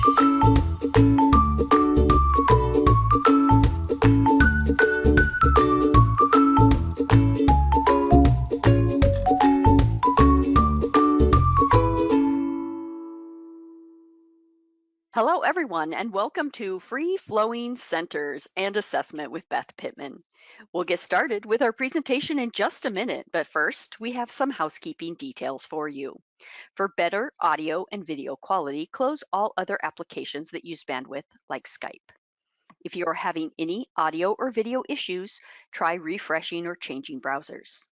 Hello, everyone, and welcome to Free Flowing Centers and Assessment with Beth Pittman. We'll get started with our presentation in just a minute, but first, we have some housekeeping details for you. For better audio and video quality, close all other applications that use bandwidth, like Skype. If you are having any audio or video issues, try refreshing or changing browsers.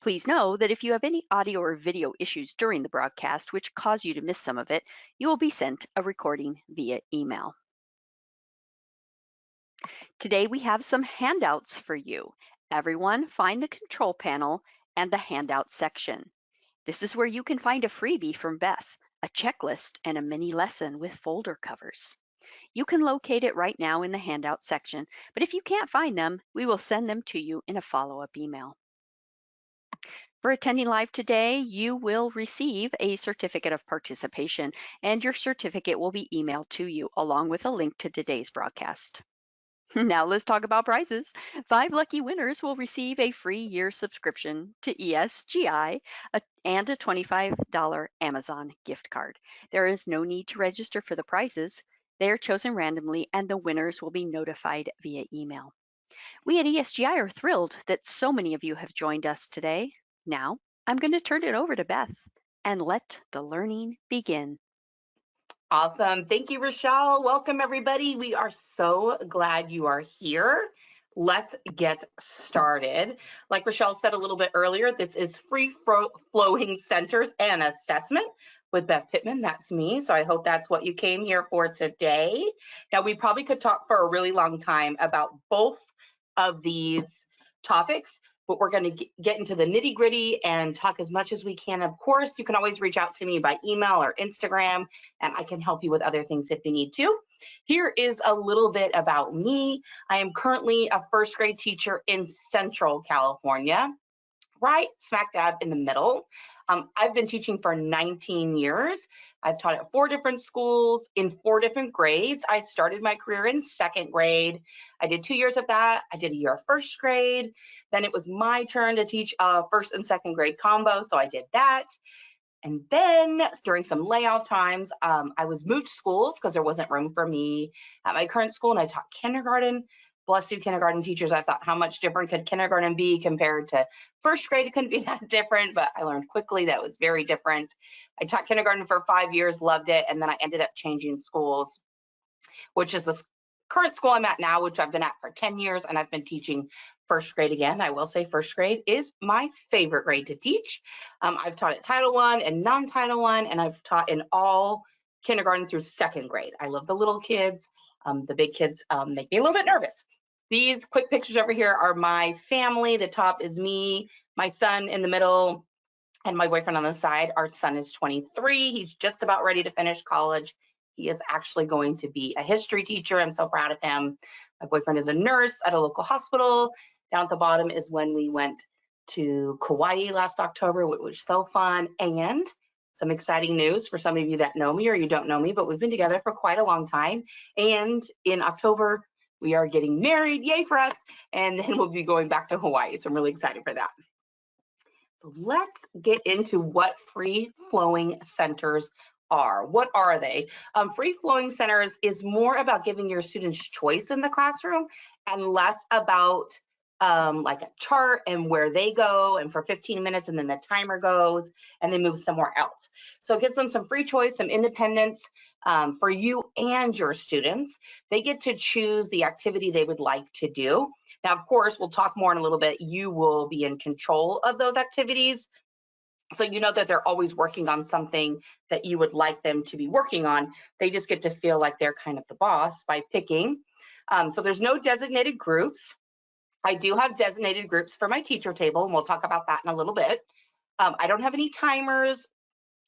Please know that if you have any audio or video issues during the broadcast which cause you to miss some of it, you will be sent a recording via email. Today we have some handouts for you. Everyone find the control panel and the handout section. This is where you can find a freebie from Beth, a checklist, and a mini lesson with folder covers. You can locate it right now in the handout section, but if you can't find them, we will send them to you in a follow-up email. For attending live today, you will receive a certificate of participation, and your certificate will be emailed to you along with a link to today's broadcast. Now let's talk about prizes. 5 lucky winners will receive a free year subscription to ESGI and a $25 Amazon gift card. There is no need to register for the prizes. They are chosen randomly, and the winners will be notified via email. We at ESGI are thrilled that so many of you have joined us today. Now, I'm going to turn it over to Beth and let the learning begin. Awesome. Thank you, Rochelle. Welcome, everybody. We are so glad you are here. Let's get started. Like Rochelle said a little bit earlier, this is Free Flowing Centers and Assessment with Beth Pittman. That's me. So I hope that's what you came here for today. Now, we probably could talk for a really long time about both of these topics, but we're going to get into the nitty gritty and talk as much as we can. Of course, you can always reach out to me by email or Instagram, and I can help you with other things if you need to. Here is a little bit about me. I am currently a first grade teacher in Central California, right smack dab in the middle. I've been teaching for 19 years. I've taught at 4 different schools in 4 different grades. I started my career in 2nd grade. I did 2 years of that. I did a year of 1st grade. Then it was my turn to teach 1st and 2nd grade combo, so I did that. And then during some layoff times, I was moved schools because there wasn't room for me at my current school, and I taught kindergarten. Bless you, kindergarten teachers. I thought, how much different could kindergarten be compared to 1st grade? It couldn't be that different, but I learned quickly that it was very different. I taught kindergarten for 5 years, loved it, and then I ended up changing schools, which is the current school I'm at now, which I've been at for 10 years, and I've been teaching 1st grade again. I will say 1st grade is my favorite grade to teach. I've taught at Title I and non-Title I, and I've taught in all kindergarten through 2nd grade. I love the little kids. The big kids make me a little bit nervous. These quick pictures over here are my family. The top is me, my son in the middle, and my boyfriend on the side. Our son is 23. He's just about ready to finish college. He is actually going to be a history teacher. I'm so proud of him. My boyfriend is a nurse at a local hospital. Down at the bottom is when we went to Kauai last October, which was so fun. And some exciting news for some of you that know me or you don't know me, but we've been together for quite a long time. And in October, we are getting married, yay for us, and then we'll be going back to Hawaii. So I'm really excited for that. So let's get into what free flowing centers are. What are they? Free flowing centers is more about giving your students choice in the classroom and less about like a chart and where they go and for 15 minutes and then the timer goes and they move somewhere else. So it gives them some free choice, some independence for you and your students. They get to choose the activity they would like to do. Now, of course, we'll talk more in a little bit. You will be in control of those activities. So you know that they're always working on something that you would like them to be working on. They just get to feel like they're kind of the boss by picking. So there's no designated groups. I do have designated groups for my teacher table, and we'll talk about that in a little bit. I don't have any timers,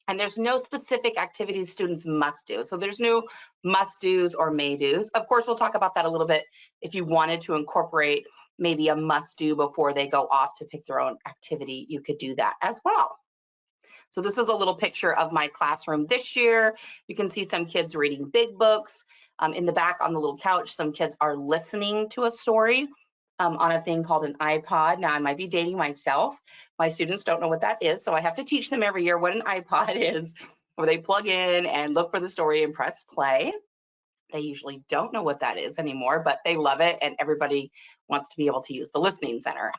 and there's no specific activities students must do. So there's no must-dos or may-dos. Of course, we'll talk about that a little bit if you wanted to incorporate maybe a must-do before they go off to pick their own activity. You could do that as well. So this is a little picture of my classroom this year. You can see some kids reading big books. In the back on the little couch, some kids are listening to a story on a thing called an iPod. Now, I might be dating myself. My students don't know what that is, so I have to teach them every year what an iPod is, where they plug in and look for the story and press play. They usually don't know what that is anymore, but they love it, and everybody wants to be able to use the listening center.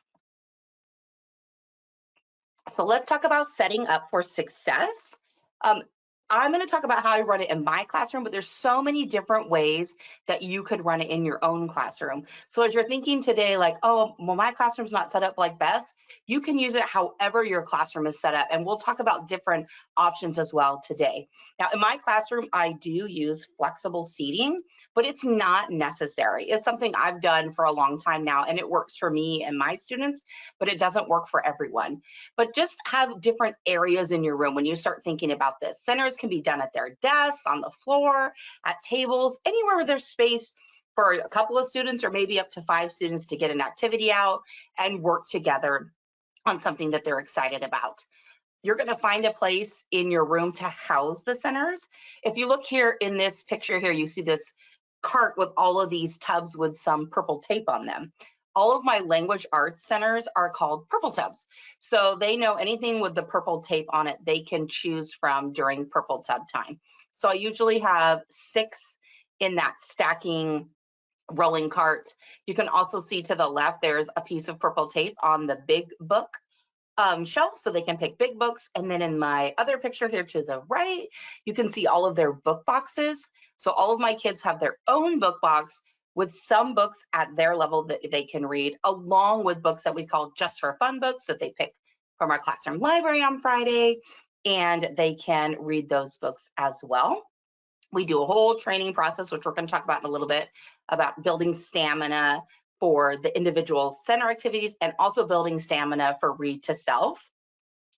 So let's talk about setting up for success. I'm going to talk about how I run it in my classroom, but there's so many different ways that you could run it in your own classroom. So as you're thinking today, like, oh, well, my classroom's not set up like Beth's, you can use it however your classroom is set up. And we'll talk about different options as well today. Now, in my classroom, I do use flexible seating, but it's not necessary. It's something I've done for a long time now, and it works for me and my students, but it doesn't work for everyone. But just have different areas in your room when you start thinking about this. Centers can be done at their desks, on the floor, at tables, anywhere where there's space for a couple of students or maybe up to 5 students to get an activity out and work together on something that they're excited about. You're going to find a place in your room to house the centers. If you look here in this picture here, you see this cart with all of these tubs with some purple tape on them. All of my language arts centers are called purple tubs. So they know anything with the purple tape on it, they can choose from during purple tub time. So I usually have 6 in that stacking rolling cart. You can also see to the left, there's a piece of purple tape on the big book shelf, so they can pick big books. And then in my other picture here to the right, you can see all of their book boxes. So all of my kids have their own book box with some books at their level that they can read, along with books that we call just for fun books that they pick from our classroom library on Friday, and they can read those books as well. We do a whole training process, which we're going to talk about in a little bit, about building stamina for the individual center activities and also building stamina for read to self.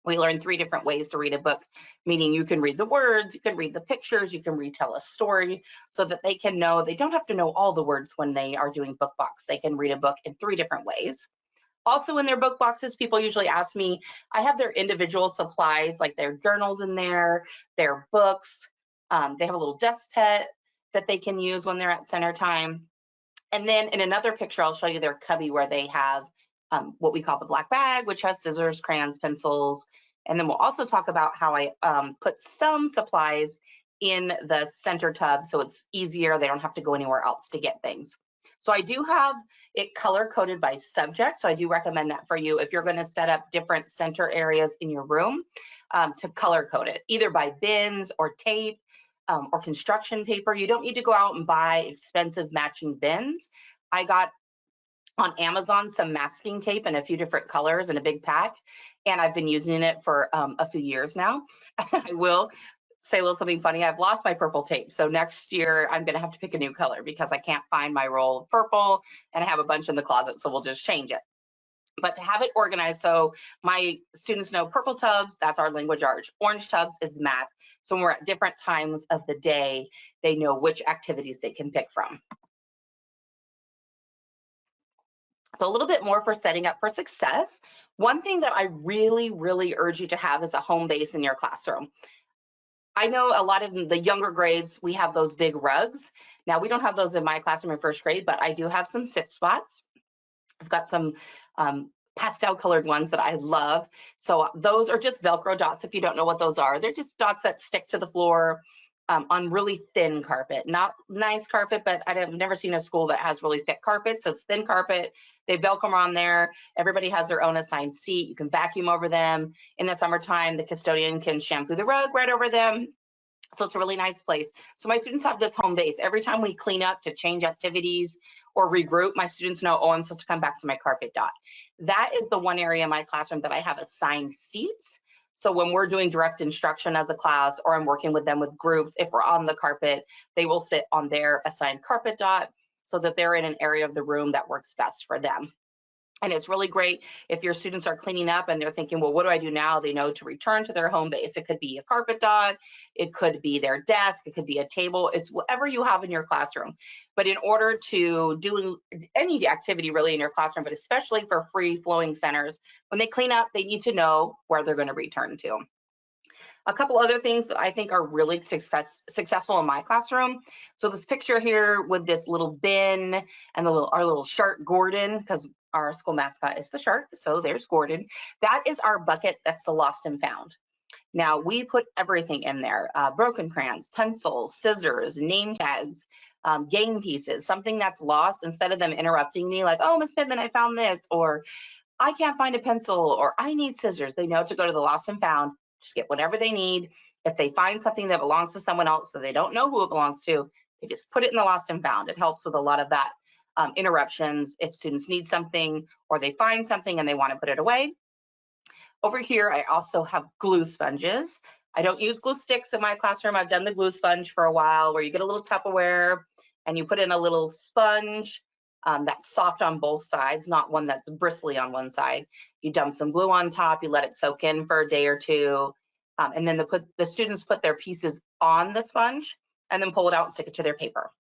We learn 3 different ways to read a book, meaning you can read the words, you can read the pictures, you can retell a story, so that they can know, they don't have to know all the words when they are doing book box. They can read a book in 3 different ways. Also in their book boxes, people usually ask me, I have their individual supplies, like their journals in there, their books. They have a little desk pet that they can use when they're at center time. And then in another picture, I'll show you their cubby where they have what we call the black bag, which has scissors, crayons, pencils. And then we'll also talk about how I put some supplies in the center tub so it's easier. They don't have to go anywhere else to get things. So I do have it color coded by subject. So I do recommend that for you if you're going to set up different center areas in your room to color code it, either by bins or tape. Or construction paper. You don't need to go out and buy expensive matching bins. I got on Amazon some masking tape in a few different colors in a big pack, and I've been using it for a few years now. I will say a little something funny. I've lost my purple tape, so next year I'm going to have to pick a new color because I can't find my roll of purple, and I have a bunch in the closet, so we'll just change it. But to have it organized, so my students know purple tubs, that's our language arts. Orange tubs is math. So when we're at different times of the day, they know which activities they can pick from. So a little bit more for setting up for success. One thing that I really, really urge you to have is a home base in your classroom. I know a lot of the younger grades, we have those big rugs. Now, we don't have those in my classroom in first grade, but I do have some sit spots. I've got some pastel colored ones that I love. So those are just Velcro dots. If you don't know what those are, they're just dots that stick to the floor on really thin carpet. Not nice carpet, but I've never seen a school that has really thick carpet. So it's thin carpet. They Velcro on there. Everybody has their own assigned seat. You can vacuum over them. In the summertime, the custodian can shampoo the rug right over them. So it's a really nice place. So my students have this home base. Every time we clean up to change activities or regroup, my students know, oh, I'm supposed to come back to my carpet dot. That is the one area in my classroom that I have assigned seats. So when we're doing direct instruction as a class, or I'm working with them with groups, if we're on the carpet, they will sit on their assigned carpet dot so that they're in an area of the room that works best for them. And it's really great if your students are cleaning up and they're thinking, well, what do I do now? They know to return to their home base. It could be a carpet dot, it could be their desk, it could be a table. It's whatever you have in your classroom. But in order to do any activity really in your classroom, but especially for free flowing centers, when they clean up, they need to know where they're going to return to. A couple other things that I think are really successful in my classroom. So this picture here with this little bin and our little shark Gordon, because our school mascot is the shark, so there's Gordon. That is our bucket. That's the lost and found. Now we put everything in there, broken crayons, pencils, scissors, name tags, game pieces, something that's lost. Instead of them interrupting me like, oh, Miss Pittman, I found this, or I can't find a pencil, or I need scissors, they know to go to the lost and found, just get whatever they need. If they find something that belongs to someone else so they don't know who it belongs to, they just put it in the lost and found. It helps with a lot of that interruptions if students need something or they find something and they want to put it away. Over here, I also have glue sponges. I don't use glue sticks in my classroom. I've done the glue sponge for a while where you get a little Tupperware and you put in a little sponge that's soft on both sides, not one that's bristly on one side. You dump some glue on top, you let it soak in for a day or two, and then the students put their pieces on the sponge and then pull it out and stick it to their paper.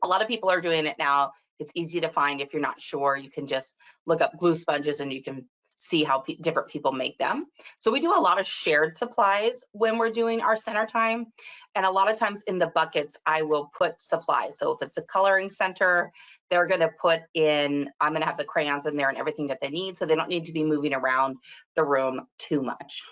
A lot of people are doing it now. It's easy to find. If you're not sure, you can just look up glue sponges and you can see how different people make them. So we do a lot of shared supplies when we're doing our center time. And a lot of times in the buckets, I will put supplies. So if it's a coloring center, they're gonna put in, I'm gonna have the crayons in there and everything that they need, so they don't need to be moving around the room too much.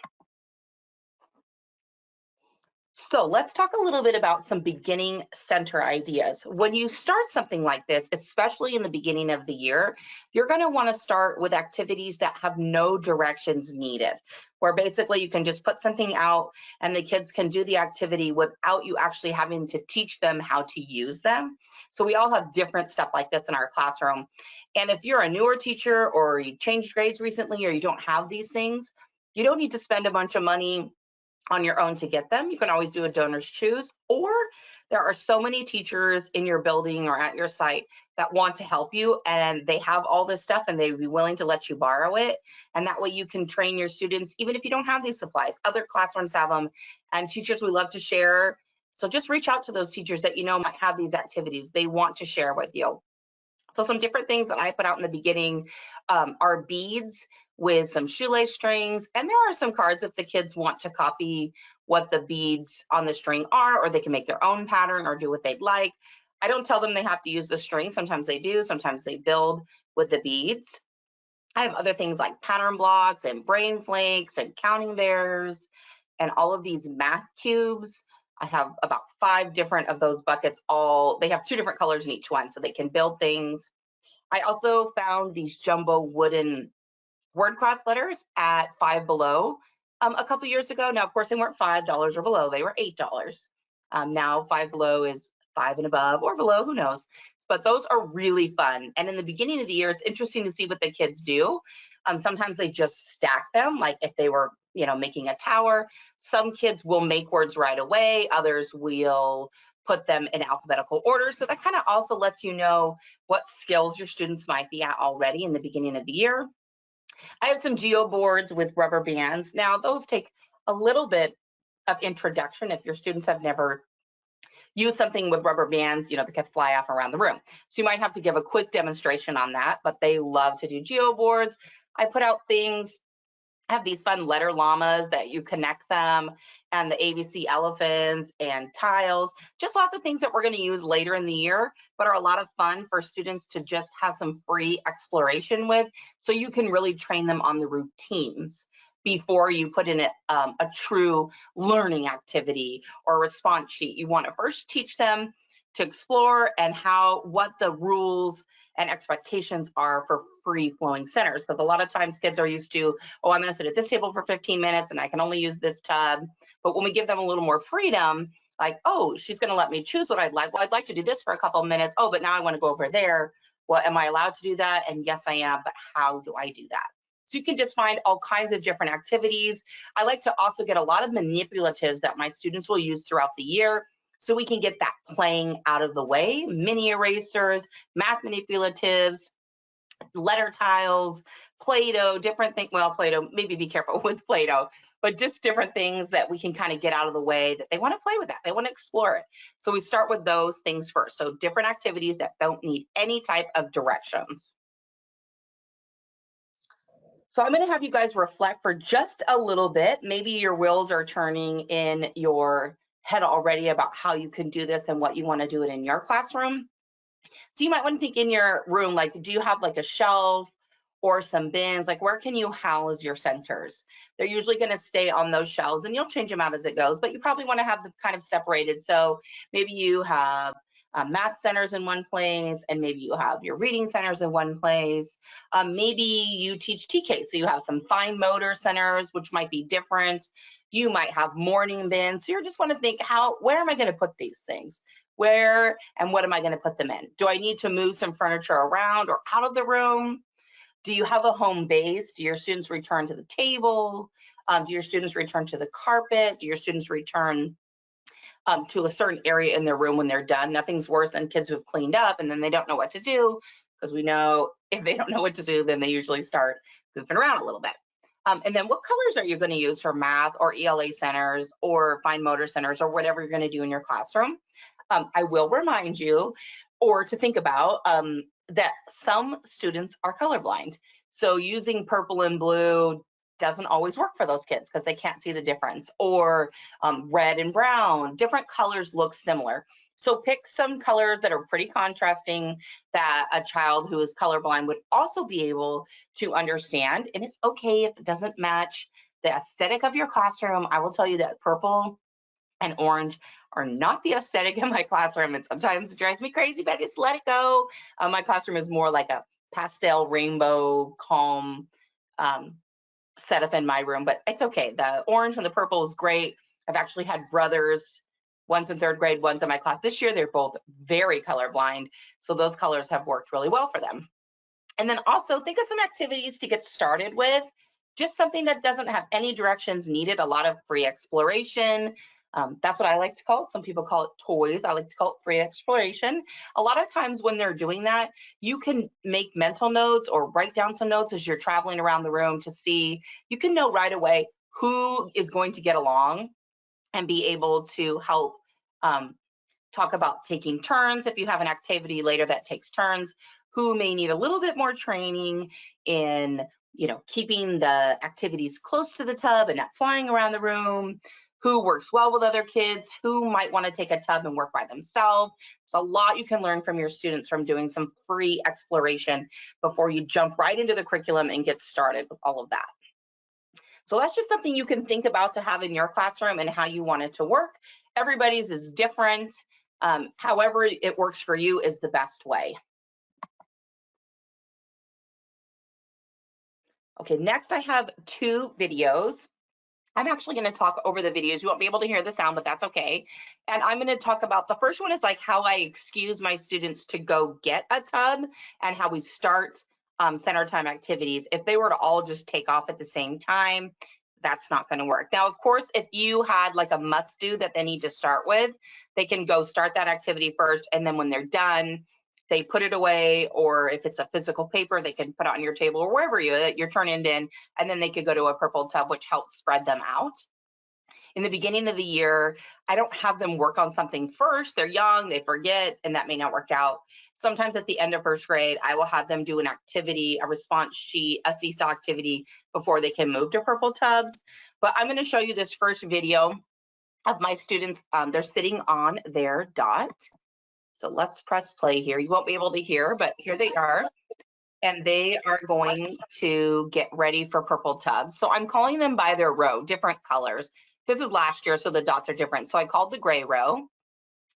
So let's talk a little bit about some beginning center ideas. When you start something like this, especially in the beginning of the year, you're going to want to start with activities that have no directions needed, where basically you can just put something out and the kids can do the activity without you actually having to teach them how to use them. So we all have different stuff like this in our classroom. And if you're a newer teacher or you changed grades recently or you don't have these things, you don't need to spend a bunch of money on your own to get them. You can always do a donor's choose, or there are so many teachers in your building or at your site that want to help you and they have all this stuff and they'd be willing to let you borrow it. And that way you can train your students, even if you don't have these supplies. Other classrooms have them, and teachers, we love to share. So just reach out to those teachers that you know might have these activities they want to share with you. So some different things that I put out in the beginning are beads with some shoelace strings, and there are some cards if the kids want to copy what the beads on the string are, or they can make their own pattern or do what they'd like. I don't tell them they have to use the string. Sometimes they do, sometimes they build with the beads. I have other things like pattern blocks and brain flakes and counting bears and all of these math cubes. I have about 5 different of those buckets. They have 2 different colors in each one, so they can build things. I also found these jumbo wooden word cross letters at Five Below a couple years ago. Now, of course, they weren't $5 or below, they were $8. Now Five Below is 5 and above or below, who knows. But those are really fun. And in the beginning of the year, it's interesting to see what the kids do. Sometimes they just stack them, like if they were, making a tower. Some kids will make words right away. Others will put them in alphabetical order. So that kind of also lets you know what skills your students might be at already in the beginning of the year. I have some geo boards with rubber bands. Now, those take a little bit of introduction if your students have never used something with rubber bands, that can fly off around the room. So you might have to give a quick demonstration on that, but they love to do geo boards. I put out things. I have these fun letter llamas that you connect them, and the ABC elephants and tiles, just lots of things that we're going to use later in the year, but are a lot of fun for students to just have some free exploration with, so you can really train them on the routines before you put in a true learning activity or response sheet. You want to first teach them to explore and what the rules and expectations are for free flowing centers, because a lot of times kids are used to, oh, I'm going to sit at this table for 15 minutes and I can only use this tub. But when we give them a little more freedom, like, oh, she's going to let me choose what I'd like. Well, I'd like to do this for a couple of minutes. Oh, but now I want to go over there. Well, am I allowed to do that? And yes, I am. But how do I do that? So you can just find all kinds of different activities. I like to also get a lot of manipulatives that my students will use throughout the year, so we can get that playing out of the way. Mini erasers, math manipulatives, letter tiles, Play-Doh, different things. Well, Play-Doh, maybe be careful with Play-Doh, but just different things that we can kind of get out of the way, that they want to play with that. They want to explore it. So we start with those things first. So different activities that don't need any type of directions. So I'm going to have you guys reflect for just a little bit. Maybe your wheels are turning in your head already about how you can do this and what you want to do it in your classroom. So you might want to think in your room, like, do you have like a shelf or some bins? Like, where can you house your centers? They're usually going to stay on those shelves, and you'll change them out as it goes, but you probably want to have them kind of separated. So maybe you have math centers in one place, and maybe you have your reading centers in one place. Maybe you teach TK, so you have some fine motor centers, which might be different. You might have morning bins. So you just want to think, where am I going to put these things? Where and what am I going to put them in? Do I need to move some furniture around or out of the room? Do you have a home base? Do your students return to the table? Do your students return to the carpet? Do your students return to a certain area in their room when they're done? Nothing's worse than kids who've cleaned up and then they don't know what to do, because we know if they don't know what to do, then they usually start goofing around a little bit. And then what colors are you going to use for math or ELA centers or fine motor centers or whatever you're going to do in your classroom? I will remind you, or to think about, that some students are colorblind. So using purple and blue doesn't always work for those kids because they can't see the difference. Or red and brown, different colors look similar. So pick some colors that are pretty contrasting that a child who is colorblind would also be able to understand. And it's okay if it doesn't match the aesthetic of your classroom. I will tell you that purple and orange are not the aesthetic in my classroom, and sometimes it drives me crazy, but I just let it go. My classroom is more like a pastel, rainbow, calm setup in my room, but it's okay. The orange and the purple is great. I've actually had brothers, one's in 3rd grade, one's in my class this year. They're both very colorblind, so those colors have worked really well for them. And then also think of some activities to get started with, just something that doesn't have any directions needed, a lot of free exploration. That's what I like to call it. Some people call it toys. I like to call it free exploration. A lot of times when they're doing that, you can make mental notes or write down some notes as you're traveling around the room to see, you can know right away who is going to get along and be able to help talk about taking turns. If you have an activity later that takes turns, who may need a little bit more training in, keeping the activities close to the tub and not flying around the room, who works well with other kids, who might want to take a tub and work by themselves. There's a lot you can learn from your students from doing some free exploration before you jump right into the curriculum and get started with all of that. So that's just something you can think about to have in your classroom and how you want it to work. Everybody's is different. However it works for you is the best way. Okay, next I have 2 videos. I'm actually going to talk over the videos. You won't be able to hear the sound, but that's okay. And I'm going to talk about, the first one is like how I excuse my students to go get a tub and how we start center time activities. If they were to all just take off at the same time, that's not going to work. Now, of course, if you had like a must do that they need to start with, they can go start that activity first, and then when they're done, they put it away, or if it's a physical paper, they can put it on your table or wherever your turn-in bin, and then they could go to a purple tub, which helps spread them out. In the beginning of the year, I don't have them work on something first. They're young, they forget, and that may not work out. Sometimes at the end of 1st grade, I will have them do an activity, a response sheet, a seesaw activity before they can move to purple tubs. But I'm going to show you this first video of my students. They're sitting on their dot. So let's press play here. You won't be able to hear, but here they are. And they are going to get ready for purple tubs. So I'm calling them by their row, different colors. This is last year, so the dots are different. So I called the gray row,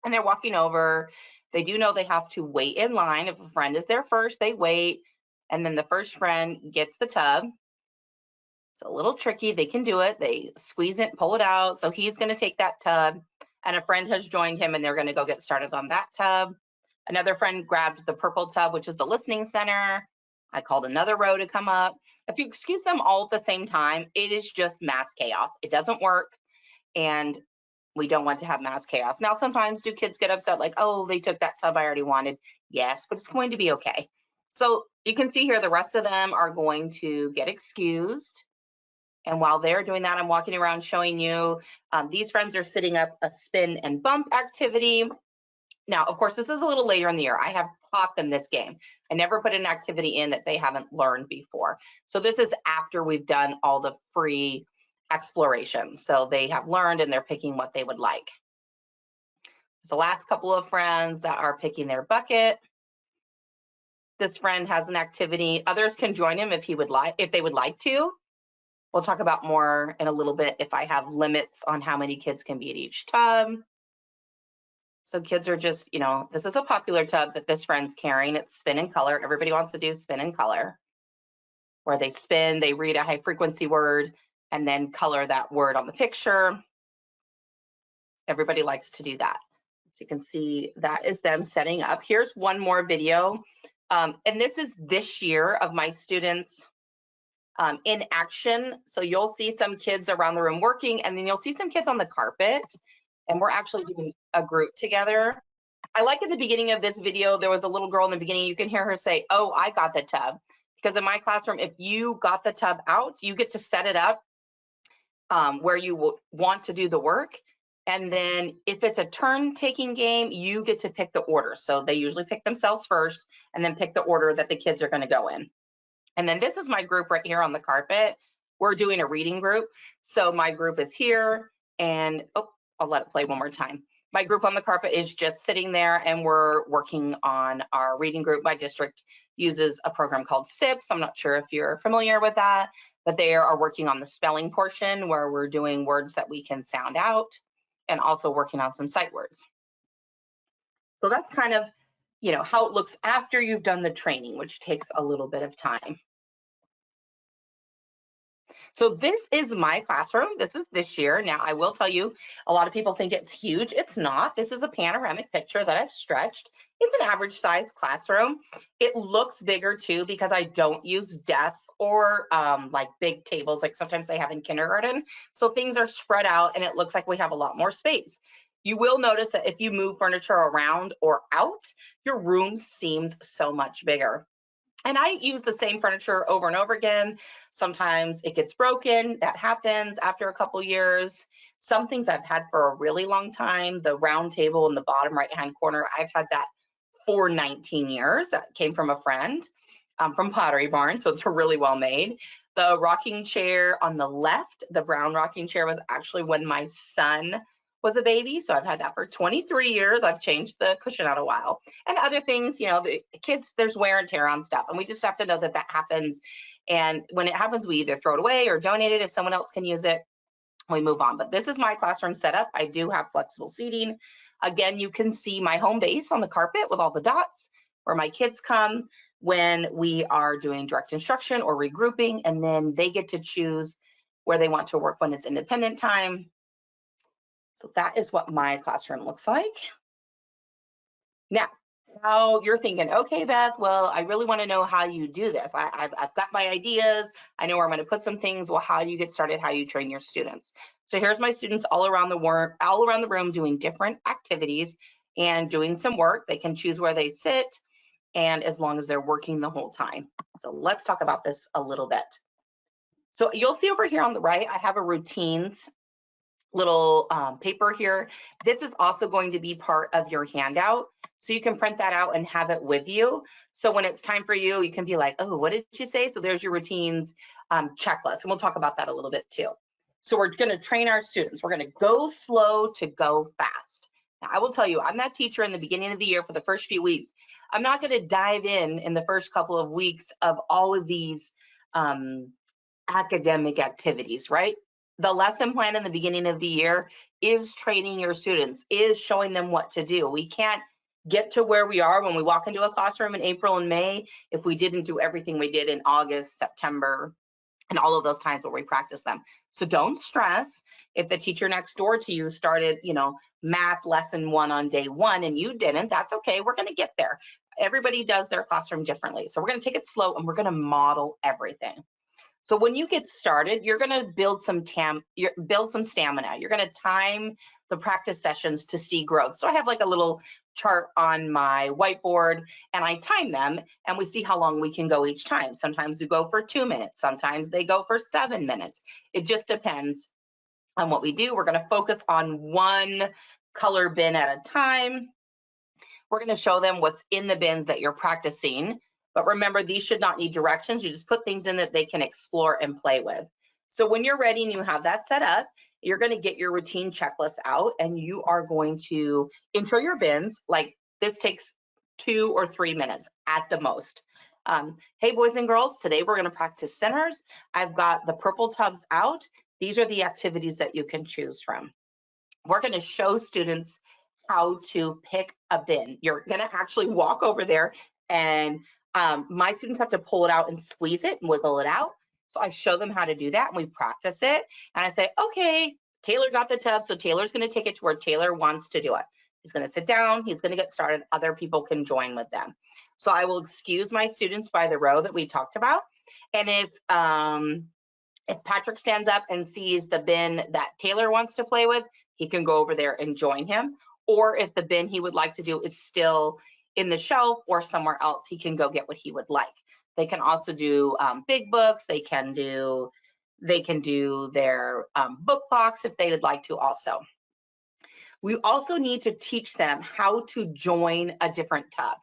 and they're walking over. They do know they have to wait in line. If a friend is there first, they wait, and then the first friend gets the tub. It's a little tricky. They can do it. They squeeze it, pull it out. So he's going to take that tub, and a friend has joined him, and they're going to go get started on that tub. Another friend grabbed the purple tub, which is the listening center. I called another row to come up. If you excuse them all at the same time, it is just mass chaos. It doesn't work, and we don't want to have mass chaos. Now, sometimes do kids get upset like, oh, they took that tub I already wanted? Yes, but it's going to be okay. So you can see here the rest of them are going to get excused. And while they're doing that, I'm walking around showing you these friends are sitting up a spin and bump activity. Now, of course, this is a little later in the year. I have taught them this game. I never put an activity in that they haven't learned before. So this is after we've done all the free explorations. So they have learned and they're picking what they would like. So the last couple of friends that are picking their bucket. This friend has an activity. Others can join him if they would like to. We'll talk about more in a little bit if I have limits on how many kids can be at each tub. So kids are just, this is a popular tub that this friend's carrying. It's spin and color. Everybody wants to do spin and color, where they spin, they read a high frequency word, and then color that word on the picture. Everybody likes to do that. So you can see that is them setting up. Here's one more video. And this is this year of my students in action. So you'll see some kids around the room working, and then you'll see some kids on the carpet. And we're actually doing a group together. I like at the beginning of this video, there was a little girl in the beginning, you can hear her say, "Oh, I got the tub." Because in my classroom, if you got the tub out, you get to set it up where you want to do the work. And then if it's a turn-taking game, you get to pick the order. So they usually pick themselves first and then pick the order that the kids are going to go in. And then this is my group right here on the carpet. We're doing a reading group. So my group is here, and I'll let it play one more time. My group on the carpet is just sitting there, and we're working on our reading group. My district uses a program called SIPS. I'm not sure if you're familiar with that, but they are working on the spelling portion where we're doing words that we can sound out and also working on some sight words. So that's kind of, how it looks after you've done the training, which takes a little bit of time. So this is my classroom. This is this year. Now, I will tell you, a lot of people think it's huge. It's not. This is a panoramic picture that I've stretched. It's an average size classroom. It looks bigger too because I don't use desks or like big tables like sometimes they have in kindergarten. So things are spread out and it looks like we have a lot more space. You will notice that if you move furniture around or out, your room seems so much bigger. And I use the same furniture over and over again. Sometimes it gets broken. That happens after a couple years. Some things I've had for a really long time. The round table in the bottom right-hand corner, I've had that for 19 years. That came from a friend from Pottery Barn, so it's really well made. The rocking chair on the left, the brown rocking chair, was actually when my son was a baby, so I've had that for 23 years. I've changed the cushion out a while. And other things, the kids, there's wear and tear on stuff, and we just have to know that that happens. And when it happens, we either throw it away or donate it if someone else can use it. We move on. But this is my classroom setup. I do have flexible seating. Again, you can see my home base on the carpet with all the dots where my kids come when we are doing direct instruction or regrouping, and then they get to choose where they want to work when it's independent time. So that is what my classroom looks like. Now, how you're thinking, okay, Beth, well, I really want to know how you do this. I've got my ideas. I know where I'm going to put some things. Well, how do you get started? How do you train your students? So here's my students all around the room doing different activities and doing some work. They can choose where they sit, and as long as they're working the whole time. So let's talk about this a little bit. So you'll see over here on the right, I have a routines little paper here. This is also going to be part of your handout. So you can print that out and have it with you. So when it's time for you, you can be like, oh, what did you say? So there's your routines checklist. And we'll talk about that a little bit too. So we're going to train our students. We're going to go slow to go fast. Now, I will tell you, I'm that teacher in the beginning of the year for the first few weeks. I'm not going to dive in the first couple of weeks of all of these academic activities, right? The lesson plan in the beginning of the year is training your students, is showing them what to do. We can't get to where we are when we walk into a classroom in April and May if we didn't do everything we did in August, September, and all of those times where we practice them. So don't stress if the teacher next door to you started, math lesson 1 on day 1 and you didn't. That's okay. We're going to get there. Everybody does their classroom differently. So we're going to take it slow and we're going to model everything. So when you get started, you're going to build some stamina. You're going to time the practice sessions to see growth. So I have like a little chart on my whiteboard and I time them and we see how long we can go each time. Sometimes we go for 2 minutes. Sometimes they go for 7 minutes. It just depends on what we do. We're going to focus on one color bin at a time. We're going to show them what's in the bins that you're practicing. But remember, these should not need directions. You just put things in that they can explore and play with. So when you're ready and you have that set up, you're going to get your routine checklist out and you are going to intro your bins. Like this takes 2 or 3 minutes at the most. Hey, boys and girls, today we're going to practice centers. I've got the purple tubs out. These are the activities that you can choose from. We're going to show students how to pick a bin. You're going to actually walk over there and my students have to pull it out and squeeze it and wiggle it out. So I show them how to do that and we practice it. And I say, okay, Taylor got the tub, so Taylor's going to take it to where Taylor wants to do it. He's going to sit down, he's going to get started, other people can join with them. So I will excuse my students by the row that we talked about. And if Patrick stands up and sees the bin that Taylor wants to play with, he can go over there and join him. Or if the bin he would like to do is still in the shelf or somewhere else, he can go get what he would like. They can also do big books. They can do their book box if they would like to also. We also need to teach them how to join a different tub.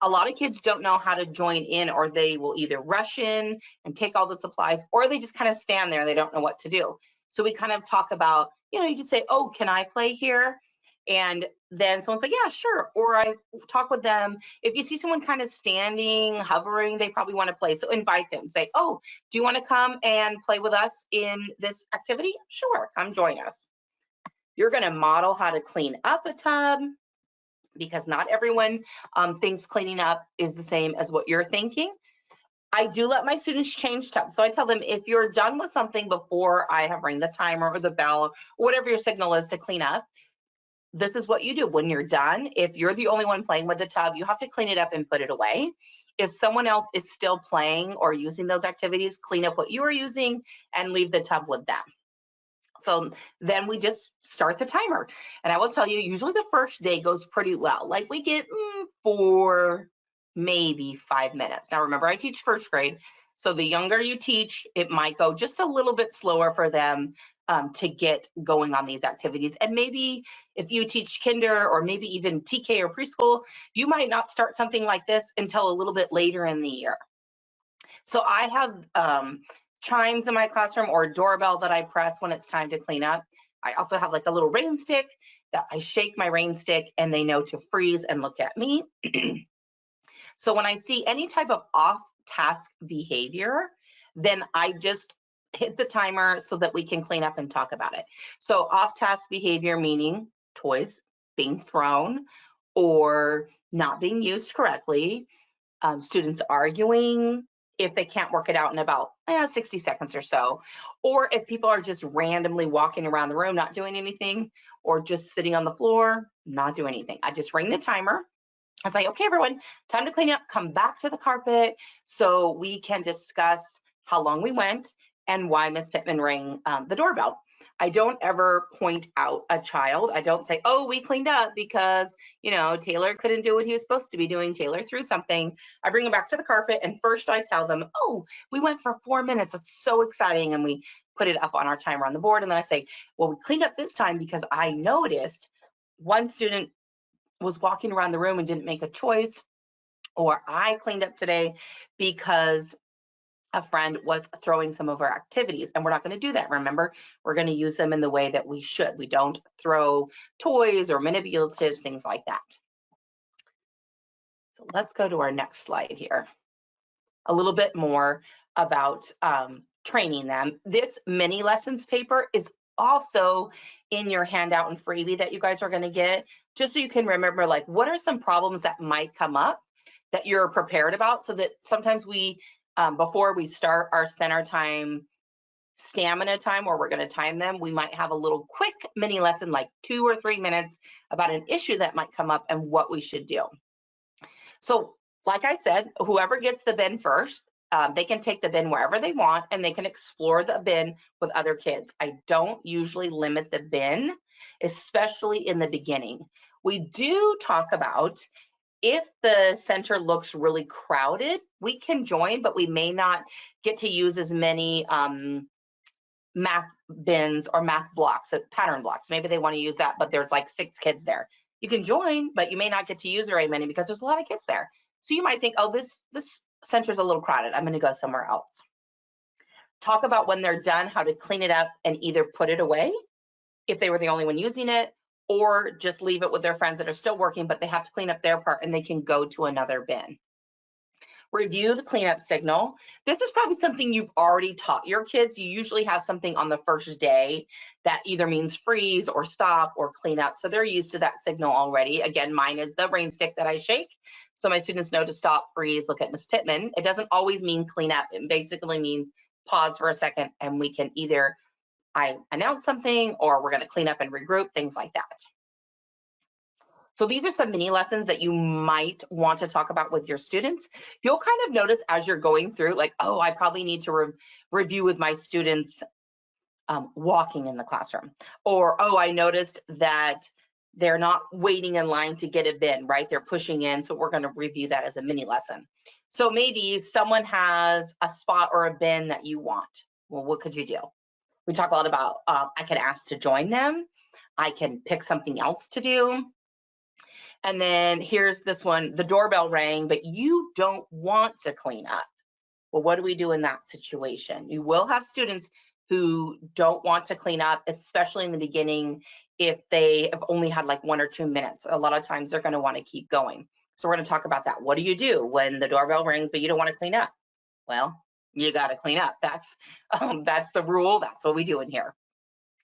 A lot of kids don't know how to join in, or they will either rush in and take all the supplies, or they just kind of stand there and they don't know what to do. So we kind of talk about, you just say, oh, can I play here? And then someone's like, yeah, sure. Or I talk with them. If you see someone kind of standing, hovering, they probably want to play. So invite them. Say, oh, do you want to come and play with us in this activity? Sure, come join us. You're going to model how to clean up a tub, because not everyone thinks cleaning up is the same as what you're thinking. I do let my students change tubs. So I tell them, if you're done with something before I have rang the timer or the bell, or whatever your signal is to clean up, this is what you do. When you're done, if you're the only one playing with the tub, you have to clean it up and put it away. If someone else is still playing or using those activities, clean up what you are using and leave the tub with them. So then we just start the timer. And I will tell you, usually the first day goes pretty well. Like we get 4, maybe 5 minutes. Now remember, I teach first grade. So the younger you teach, it might go just a little bit slower for them to get going on these activities. And maybe if you teach kinder or maybe even TK or preschool, you might not start something like this until a little bit later in the year. So I have chimes in my classroom or a doorbell that I press when it's time to clean up. I also have like a little rain stick that I shake my rain stick and they know to freeze and look at me. So when I see any type of off-task behavior, then I just hit the timer so that we can clean up and talk about it. So off-task behavior meaning toys being thrown or not being used correctly, students arguing, if they can't work it out in about 60 seconds or so, or if people are just randomly walking around the room, not doing anything, or just sitting on the floor, not doing anything. I just ring the timer. I say, okay, everyone, time to clean up, come back to the carpet so we can discuss how long we went and why Miss Pittman rang the doorbell. I don't ever point out a child. I don't say, oh, we cleaned up because, Taylor couldn't do what he was supposed to be doing. Taylor threw something. I bring them back to the carpet and first I tell them, oh, we went for 4 minutes. It's so exciting. And we put it up on our timer on the board. And then I say, well, we cleaned up this time because I noticed one student was walking around the room and didn't make a choice, or I cleaned up today because a friend was throwing some of our activities, and we're not going to do that. Remember, we're going to use them in the way that we should. We don't throw toys or manipulatives, things like that. So let's go to our next slide here. A little bit more about training them. This mini lessons paper is also in your handout and freebie that you guys are going to get, just so you can remember, like, what are some problems that might come up that you're prepared about, so that sometimes we before we start our center time stamina time, where we're going to time them, we might have a little quick mini lesson, like 2 or 3 minutes, about an issue that might come up and what we should do. So like I said, whoever gets the bin first, they can take the bin wherever they want and they can explore the bin with other kids. I don't usually limit the bin, especially in the beginning. We do talk about, if the center looks really crowded, we can join, but we may not get to use as many math bins or math blocks, pattern blocks. Maybe they want to use that, but there's like 6 kids there. You can join, but you may not get to use very many because there's a lot of kids there. So you might think, oh, this center is a little crowded. I'm going to go somewhere else. Talk about when they're done, how to clean it up and either put it away if they were the only one using it, or just leave it with their friends that are still working, but they have to clean up their part and they can go to another bin. Review the cleanup signal. This is probably something you've already taught your kids. You usually have something on the first day that either means freeze or stop or clean up. So they're used to that signal already. Again, mine is the rain stick that I shake. So my students know to stop, freeze, look at Miss Pittman. It doesn't always mean clean up. It basically means pause for a second and we can either I announce something or we're going to clean up and regroup, things like that. So these are some mini lessons that you might want to talk about with your students. You'll kind of notice as you're going through, like, oh, I probably need to review with my students walking in the classroom. Or, oh, I noticed that they're not waiting in line to get a bin, right? They're pushing in, so we're going to review that as a mini lesson. So maybe someone has a spot or a bin that you want. Well, what could you do? We talk a lot about, I can ask to join them. I can pick something else to do. And then here's this one, the doorbell rang, but you don't want to clean up. Well, what do we do in that situation? You will have students who don't want to clean up, especially in the beginning, if they have only had like 1 or 2 minutes. A lot of times they're going to want to keep going. So we're going to talk about that. What do you do when the doorbell rings, but you don't want to clean up? Well, you got to clean up. That's the rule. That's what we do in here.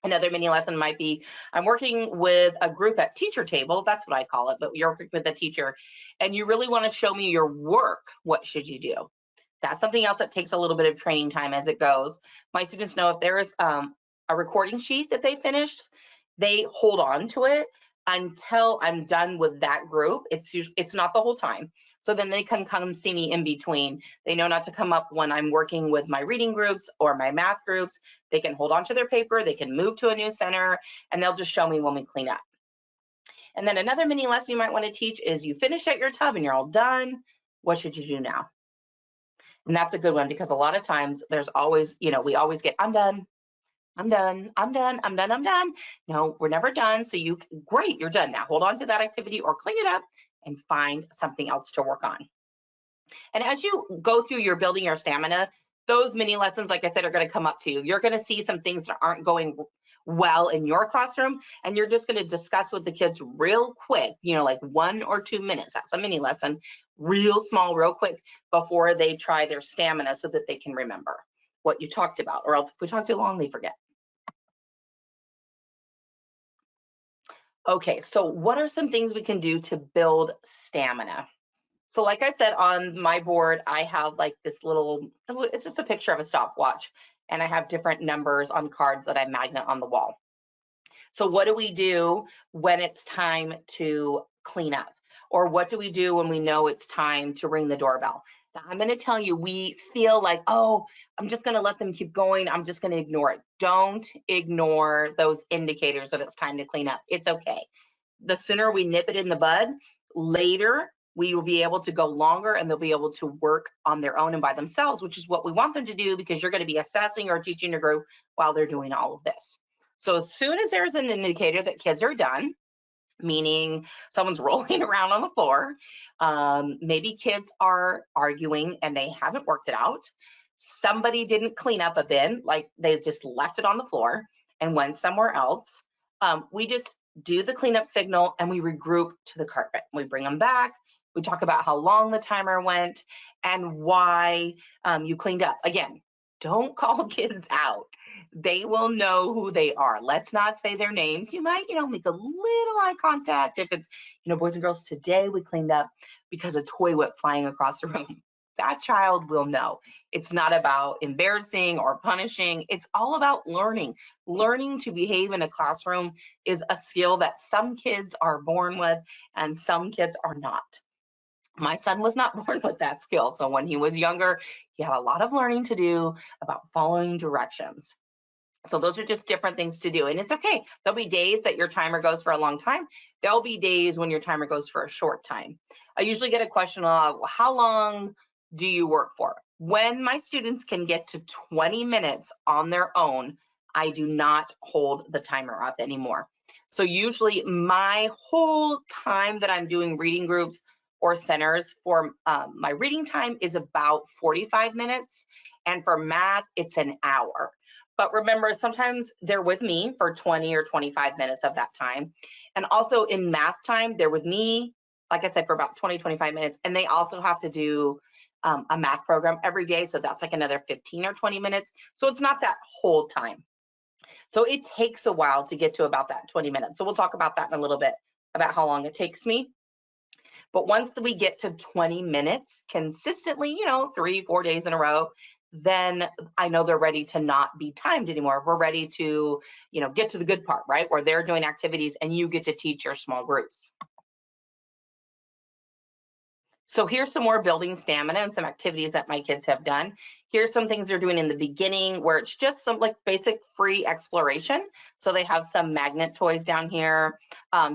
Another mini lesson might be, I'm working with a group at teacher table, that's what I call it, but you're working with a teacher, and you really want to show me your work. What should you do? That's something else that takes a little bit of training time as it goes. My students know if there is a recording sheet that they finished, they hold on to it until I'm done with that group. It's not the whole time. So then they can come see me in between. They know not to come up when I'm working with my reading groups or my math groups. They can hold on to their paper, they can move to a new center, and they'll just show me when we clean up. And then another mini lesson you might want to teach is you finish at your tub and you're all done. What should you do now? And that's a good one because a lot of times there's always, we always get, I'm done. I'm done, I'm done, I'm done, I'm done. No, we're never done. So great, you're done now. Hold on to that activity or clean it up and find something else to work on. And as you go through your building your stamina, those mini lessons, like I said, are going to come up to you. You're going to see some things that aren't going well in your classroom, and you're just going to discuss with the kids real quick, like 1 or 2 minutes. That's a mini lesson, real small, real quick, before they try their stamina so that they can remember what you talked about, or else if we talk too long, they forget. Okay, so what are some things we can do to build stamina? So like I said, on my board, I have like this it's just a picture of a stopwatch, and I have different numbers on cards that I magnet on the wall. So what do we do when it's time to clean up? Or what do we do when we know it's time to ring the doorbell? Now, I'm going to tell you, we feel like, oh, I'm just going to let them keep going. I'm just going to ignore it. Don't ignore those indicators that it's time to clean up. It's okay. The sooner we nip it in the bud, later we will be able to go longer and they'll be able to work on their own and by themselves, which is what we want them to do because you're going to be assessing or teaching your group while they're doing all of this. So as soon as there's an indicator that kids are done, meaning someone's rolling around on the floor, maybe kids are arguing and they haven't worked it out, somebody didn't clean up a bin, like they just left it on the floor and went somewhere else, we just do the cleanup signal and we regroup to the carpet. We bring them back. We talk about how long the timer went and why you cleaned up. Again, don't call kids out. They will know who they are. Let's not say their names. You might, make a little eye contact if it's, boys and girls, today we cleaned up because a toy went flying across the room. That child will know. It's not about embarrassing or punishing. It's all about learning. Learning to behave in a classroom is a skill that some kids are born with and some kids are not. My son was not born with that skill. So when he was younger, he had a lot of learning to do about following directions. So those are just different things to do. And it's okay. There'll be days that your timer goes for a long time. There'll be days when your timer goes for a short time. I usually get a question of how long do you work for? When my students can get to 20 minutes on their own, I do not hold the timer up anymore. So usually my whole time that I'm doing reading groups or centers for my reading time is about 45 minutes. And for math, it's an hour. But remember, sometimes they're with me for 20 or 25 minutes of that time. And also in math time, they're with me, like I said, for about 20, 25 minutes. And they also have to do a math program every day. So that's like another 15 or 20 minutes. So it's not that whole time. So it takes a while to get to about that 20 minutes. So we'll talk about that in a little bit, about how long it takes me. But once we get to 20 minutes consistently, 3-4 days in a row, then I know they're ready to not be timed anymore. We're ready to, get to the good part, right? Where they're doing activities and you get to teach your small groups. So here's some more building stamina and some activities that my kids have done. Here's some things they're doing in the beginning where it's just some like basic free exploration. So they have some magnet toys down here.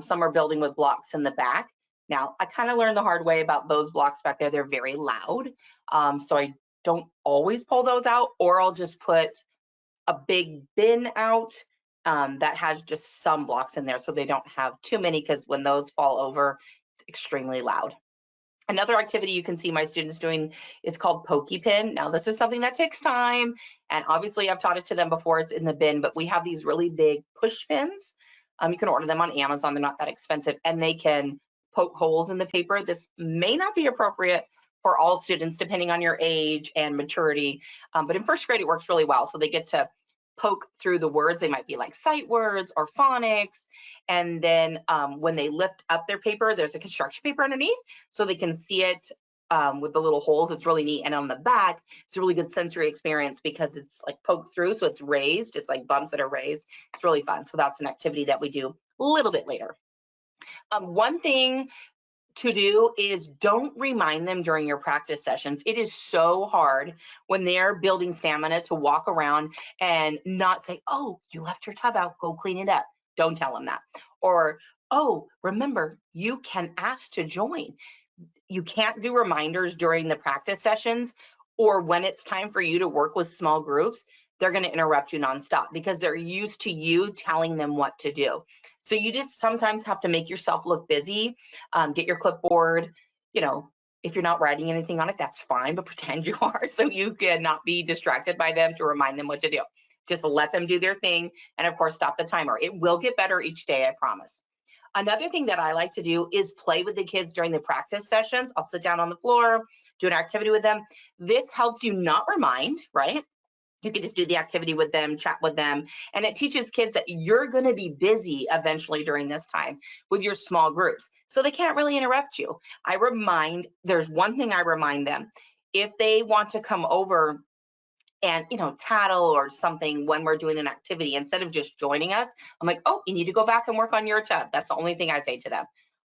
Some are building with blocks in the back. Now, I kind of learned the hard way about those blocks back there. They're very loud. So I don't always pull those out, or I'll just put a big bin out that has just some blocks in there so they don't have too many, because when those fall over, it's extremely loud. Another activity you can see my students doing is called Pokey Pin. Now, this is something that takes time, and obviously I've taught it to them before. It's in the bin, but we have these really big push pins. You can order them on Amazon. They're not that expensive, and they can poke holes in the paper. This may not be appropriate for all students, depending on your age and maturity, but in first grade, it works really well. So they get to poke through the words. They might be like sight words or phonics. And then when they lift up their paper, there's a construction paper underneath so they can see it with the little holes. It's really neat. And on the back, it's a really good sensory experience because it's like poked through. So it's raised. It's like bumps that are raised. It's really fun. So that's an activity that we do a little bit later. One thing to do is don't remind them during your practice sessions. It is so hard when they're building stamina to walk around and not say, oh, you left your tub out, go clean it up. Don't tell them that. Or, oh, remember, you can ask to join. You can't do reminders during the practice sessions, or when it's time for you to work with small groups, they're going to interrupt you nonstop because they're used to you telling them what to do. So you just sometimes have to make yourself look busy, get your clipboard, if you're not writing anything on it, that's fine, but pretend you are so you cannot be distracted by them to remind them what to do. Just let them do their thing. And of course, stop the timer. It will get better each day, I promise. Another thing that I like to do is play with the kids during the practice sessions. I'll sit down on the floor, do an activity with them. This helps you not remind, right? You can just do the activity with them, chat with them, and it teaches kids that you're going to be busy eventually during this time with your small groups. So they can't really interrupt you. There's one thing I remind them. If they want to come over and, tattle or something when we're doing an activity, instead of just joining us, I'm like, oh, you need to go back and work on your tub. That's the only thing I say to them.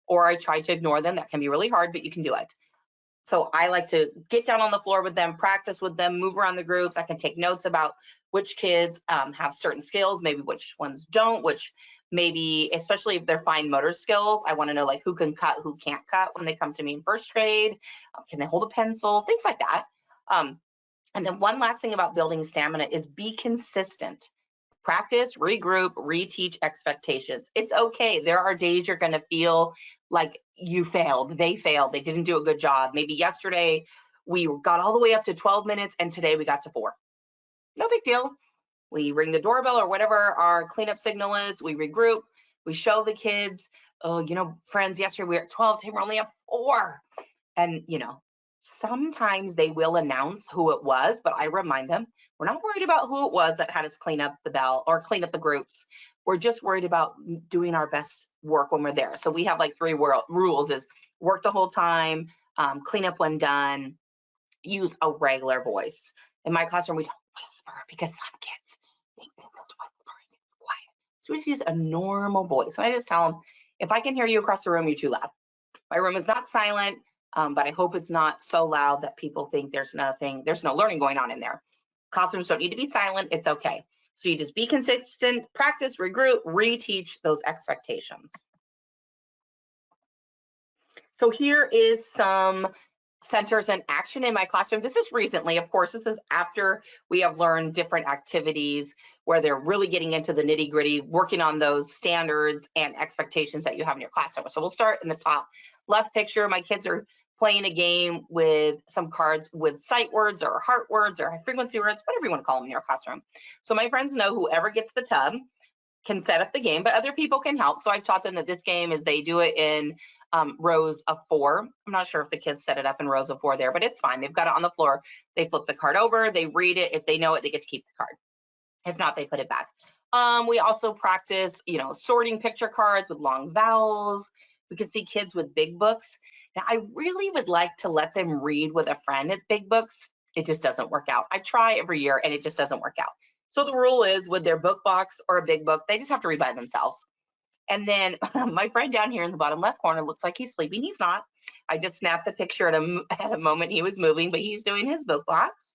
Or I try to ignore them. That can be really hard, but you can do it. So I like to get down on the floor with them, practice with them, move around the groups. I can take notes about which kids have certain skills, maybe which ones don't, which maybe, especially if they're fine motor skills, I want to know like who can cut, who can't cut when they come to me in first grade. Can they hold a pencil? Things like that. And then one last thing about building stamina is be consistent. Practice, regroup, reteach expectations. It's okay. There are days you're going to feel like you failed, they didn't do a good job. Maybe yesterday we got all the way up to 12 minutes and today we got to 4. No big deal. We ring the doorbell or whatever our cleanup signal is, we regroup, we show the kids, oh, friends, yesterday we were at 12, today we're only at 4. And, sometimes they will announce who it was, but I remind them, we're not worried about who it was that had us clean up the bell or clean up the groups. We're just worried about doing our best work when we're there. So we have like 3 rules is work the whole time, clean up when done, use a regular voice. In my classroom, we don't whisper because some kids think that that's whispering. It's quiet. So we just use a normal voice. And I just tell them, if I can hear you across the room, you're too loud. My room is not silent, but I hope it's not so loud that people think there's no learning going on in there. Classrooms don't need to be silent. It's okay. So you just be consistent, practice, regroup, reteach those expectations. So here is some centers in action in my classroom. This is recently, of course, this is after we have learned different activities where they're really getting into the nitty gritty, working on those standards and expectations that you have in your classroom. So we'll start in the top left picture. My kids are playing a game with some cards with sight words or heart words or high frequency words, whatever you want to call them in your classroom. So my friends know whoever gets the tub can set up the game, but other people can help. So I've taught them that this game is they do it in rows of 4. I'm not sure if the kids set it up in rows of 4 there, but it's fine. They've got it on the floor. They flip the card over, they read it. If they know it, they get to keep the card. If not, they put it back. We also practice, sorting picture cards with long vowels. We can see kids with big books. Now, I really would like to let them read with a friend at big books. It just doesn't work out. I try every year and it just doesn't work out. So the rule is with their book box or a big book, they just have to read by themselves. And then my friend down here in the bottom left corner looks like he's sleeping. He's not. I just snapped the picture at a moment he was moving, but he's doing his book box.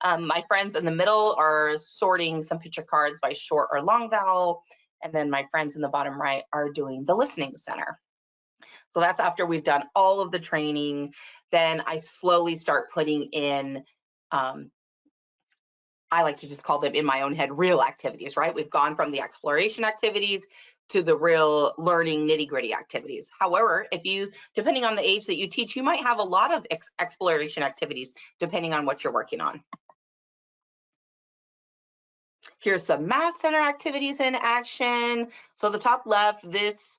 My friends in the middle are sorting some picture cards by short or long vowel. And then my friends in the bottom right are doing the listening center. So that's after we've done all of the training. Then I slowly start putting in, I like to just call them in my own head, real activities, right? We've gone from the exploration activities to the real learning nitty-gritty activities. However, depending on the age that you teach, you might have a lot of exploration activities depending on what you're working on. Here's some math center activities in action. So the top left, this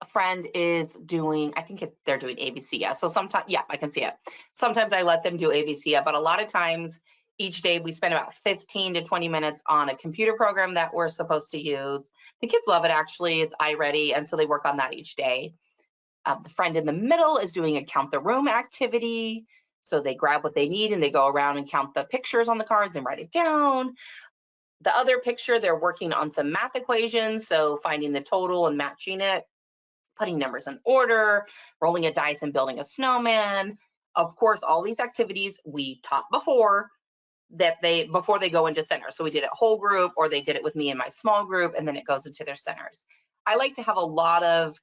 friend is doing, I think they're doing ABCS. So sometimes, yeah, I can see it. Sometimes I let them do ABCS, but a lot of times each day we spend about 15 to 20 minutes on a computer program that we're supposed to use. The kids love it, actually. It's iReady, and so they work on that each day. The friend in the middle is doing a count the room activity. So they grab what they need and they go around and count the pictures on the cards and write it down. The other picture, they're working on some math equations, so finding the total and matching it, putting numbers in order, rolling a dice and building a snowman. Of course, all these activities we taught before they go into center. So we did it whole group, or they did it with me in my small group, and then it goes into their centers. I like to have a lot of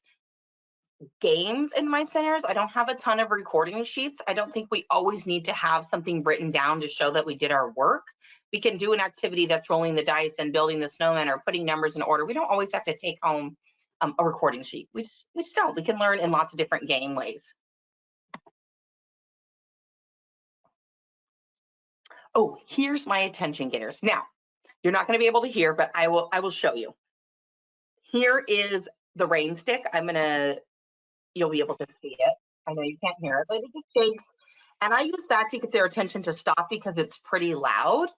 games in my centers. I don't have a ton of recording sheets. I don't think we always need to have something written down to show that we did our work. We can do an activity that's rolling the dice and building the snowman or putting numbers in order. We don't always have to take home a recording sheet. We just don't. We can learn in lots of different game ways. Oh, here's my attention getters. Now, you're not going to be able to hear, but I will show you. Here is the rain stick. You'll be able to see it. I know you can't hear it, but it just shakes. And I use that to get their attention to stop because it's pretty loud.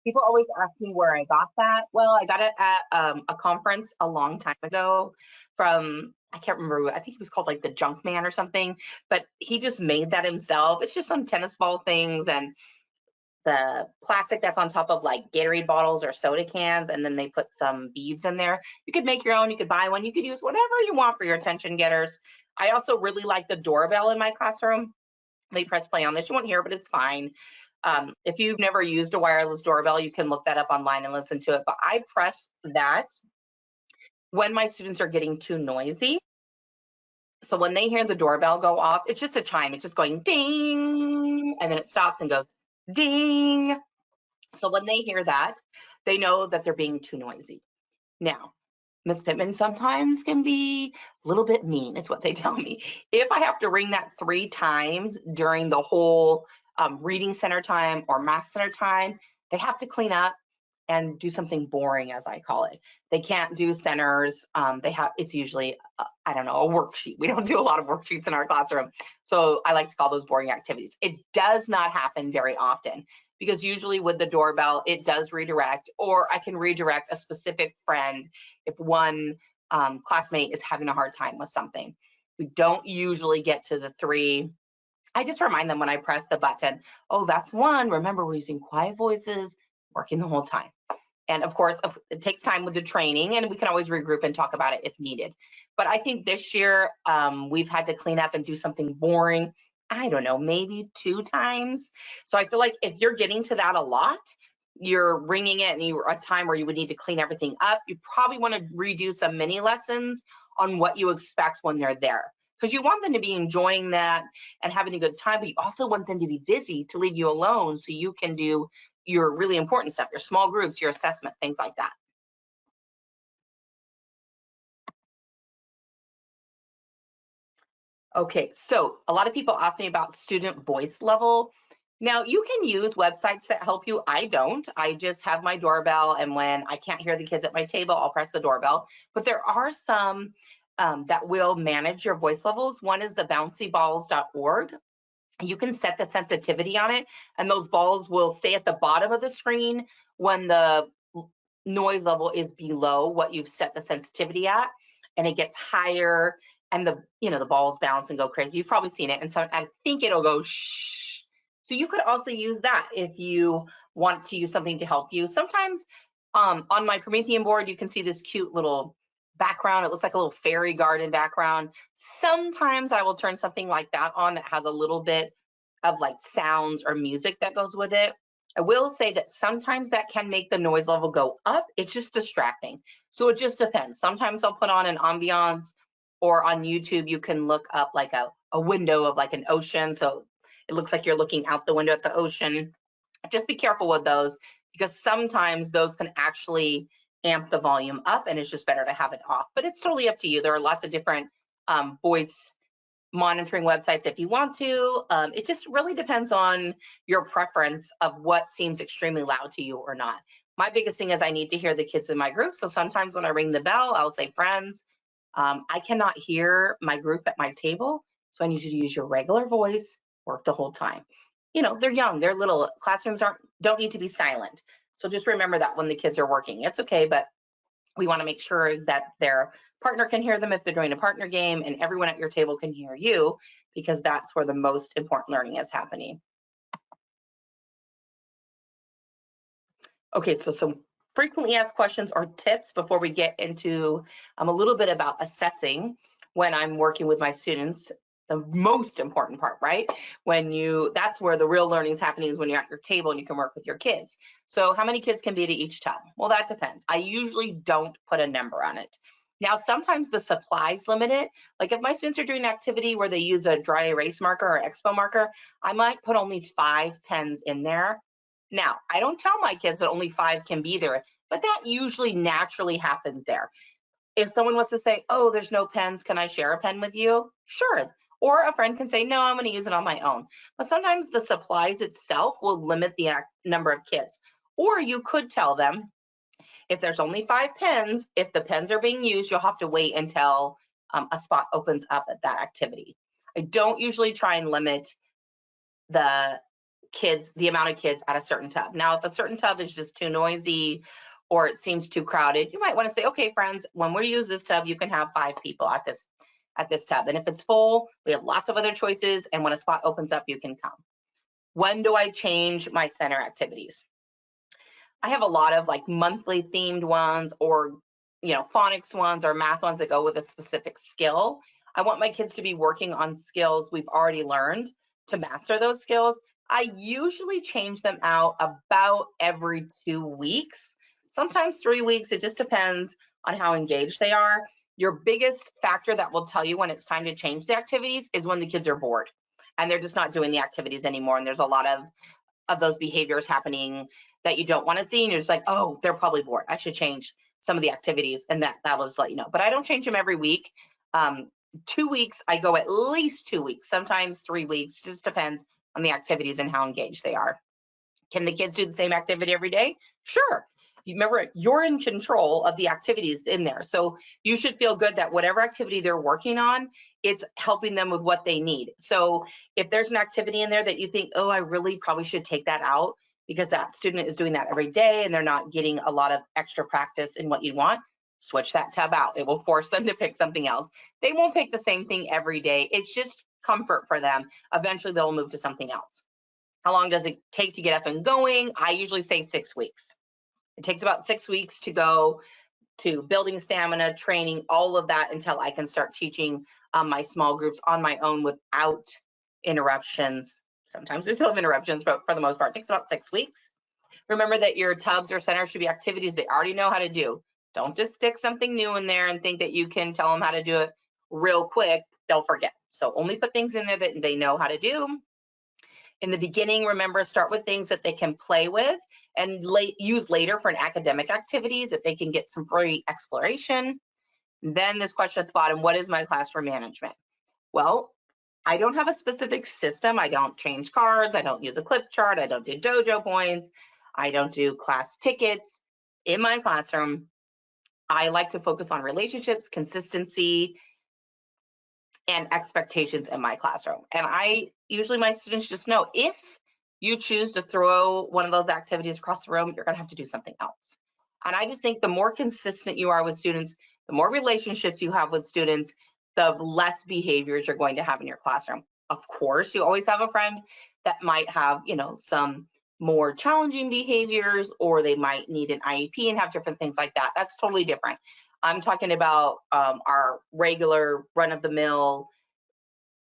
People always ask me where I got that. Well, I got it at a conference a long time ago from, I can't remember, I think it was called like the Junk Man or something, but he just made that himself. It's just some tennis ball things and the plastic that's on top of like Gatorade bottles or soda cans, and then they put some beads in there. You could make your own, you could buy one, you could use whatever you want for your attention getters. I also really like the doorbell in my classroom. Let me press play on this. You won't hear, but it's fine. If you've never used a wireless doorbell, you can look that up online and listen to it. But I press that when my students are getting too noisy. So when they hear the doorbell go off, it's just a chime. It's just going ding, and then it stops and goes ding. So when they hear that, they know that they're being too noisy. Now, Miss Pittman sometimes can be a little bit mean, is what they tell me. If I have to ring that 3 times during the whole reading center time or math center time, they have to clean up and do something boring, as I call it. They can't do centers. It's usually, I don't know, a worksheet. We don't do a lot of worksheets in our classroom. So I like to call those boring activities. It does not happen very often because usually with the doorbell, it does redirect, or I can redirect a specific friend if one classmate is having a hard time with something. We don't usually get to the 3. I just remind them when I press the button, oh, that's 1. Remember, we're using quiet voices, working the whole time. And of course, it takes time with the training, and we can always regroup and talk about it if needed. But I think this year we've had to clean up and do something boring, I don't know, maybe 2 times. So I feel like if you're getting to that a lot, you're ringing it and you're a time where you would need to clean everything up, you probably want to redo some mini lessons on what you expect when they're there. because you want them to be enjoying that and having a good time, but you also want them to be busy to leave you alone so you can do your really important stuff, your small groups, your assessment, things like that. Okay, so a lot of people ask me about student voice level. Now, you can use websites that help you. I don't. I just have my doorbell, and when I can't hear the kids at my table, I'll press the doorbell. But there are some that will manage your voice levels. One is the bouncyballs.org. You can set the sensitivity on it, and those balls will stay at the bottom of the screen when the noise level is below what you've set the sensitivity at, and it gets higher, and the balls bounce and go crazy. You've probably seen it, and so I think it'll go shh. So you could also use that if you want to use something to help you. Sometimes on my Promethean board, you can see this cute little background. It looks like a little fairy garden background. Sometimes I will turn something like that on that has a little bit of like sounds or music that goes with it. I will say that sometimes that can make the noise level go up. It's just distracting. So it just depends. Sometimes I'll put on an ambiance, or on YouTube, you can look up like a window of like an ocean. So it looks like you're looking out the window at the ocean. Just be careful with those, because sometimes those can actually amp the volume up, and it's just better to have it off. But it's totally up to you. There are lots of different voice monitoring websites if you want to. It just really depends on your preference of what seems extremely loud to you or not. My biggest thing is I need to hear the kids in my group. So sometimes when I ring the bell, I'll say, friends, I cannot hear my group at my table, so I need you to use your regular voice, work the whole time. They're young, they're little. Classrooms don't need to be silent. So just remember that when the kids are working. It's okay, but we want to make sure that their partner can hear them if they're doing a partner game, and everyone at your table can hear you, because that's where the most important learning is happening. Okay, so some frequently asked questions or tips before we get into a little bit about assessing when I'm working with my students. The most important part, right? That's where the real learning is happening, is when you're at your table and you can work with your kids. So how many kids can be to each tub? Well, that depends. I usually don't put a number on it. Now, sometimes the supplies limit it. Like if my students are doing an activity where they use a dry erase marker or expo marker, I might put only 5 pens in there. Now, I don't tell my kids that only 5 can be there, but that usually naturally happens there. If someone wants to say, oh, there's no pens, can I share a pen with you? Sure. Or a friend can say, no, I'm going to use it on my own. But sometimes the supplies itself will limit the number of kids. Or you could tell them, if there's only 5 pens, if the pens are being used, you'll have to wait until a spot opens up at that activity. I don't usually try and limit the amount of kids at a certain tub. Now, if a certain tub is just too noisy or it seems too crowded, you might want to say, okay, friends, when we use this tub, you can have 5 people at this tub. And if it's full, we have lots of other choices. And when a spot opens up, you can come. When do I change my center activities? I have a lot of like monthly themed ones, or phonics ones or math ones that go with a specific skill. I want my kids to be working on skills we've already learned to master those skills. I usually change them out about every 2 weeks, sometimes 3 weeks. It just depends on how engaged they are. Your biggest factor that will tell you when it's time to change the activities is when the kids are bored and they're just not doing the activities anymore. And there's a lot of those behaviors happening that you don't want to see. And you're just like, oh, they're probably bored. I should change some of the activities, and that will just let you know. But I don't change them every week. 2 weeks, I go at least 2 weeks, sometimes 3 weeks, just depends on the activities and how engaged they are. Can the kids do the same activity every day? Sure. Remember, you're in control of the activities in there. So you should feel good that whatever activity they're working on, it's helping them with what they need. So if there's an activity in there that you think, oh, I really probably should take that out because that student is doing that every day and they're not getting a lot of extra practice in what you want, switch that tab out. It will force them to pick something else. They won't pick the same thing every day. It's just comfort for them. Eventually they'll move to something else. How long does it take to get up and going? I usually say 6 weeks. It takes about 6 weeks to go to building stamina, training, all of that, until I can start teaching my small groups on my own without interruptions. Sometimes we still have interruptions, but for the most part, it takes about 6 weeks. Remember that your tubs or centers should be activities they already know how to do. Don't just stick something new in there and think that you can tell them how to do it real quick. they'll forget. So only put things in there that they know how to do. In the beginning, remember, start with things that they can play with and use later for an academic activity that they can get some free exploration. Then this question at the bottom, what is my classroom management? Well, I don't have a specific system. I don't change cards. I don't use a clip chart. I don't do dojo points. I don't do class tickets. In my classroom, I like to focus on relationships, consistency, and expectations in my classroom. And usually my students just know if you choose to throw one of those activities across the room, you're going to have to do something else. And I just think the more consistent you are with students, the more relationships you have with students, the less behaviors you're going to have in your classroom. Of course, you always have a friend that might have, some more challenging behaviors, or they might need an IEP and have different things like that. That's totally different. I'm talking about our regular run-of-the-mill,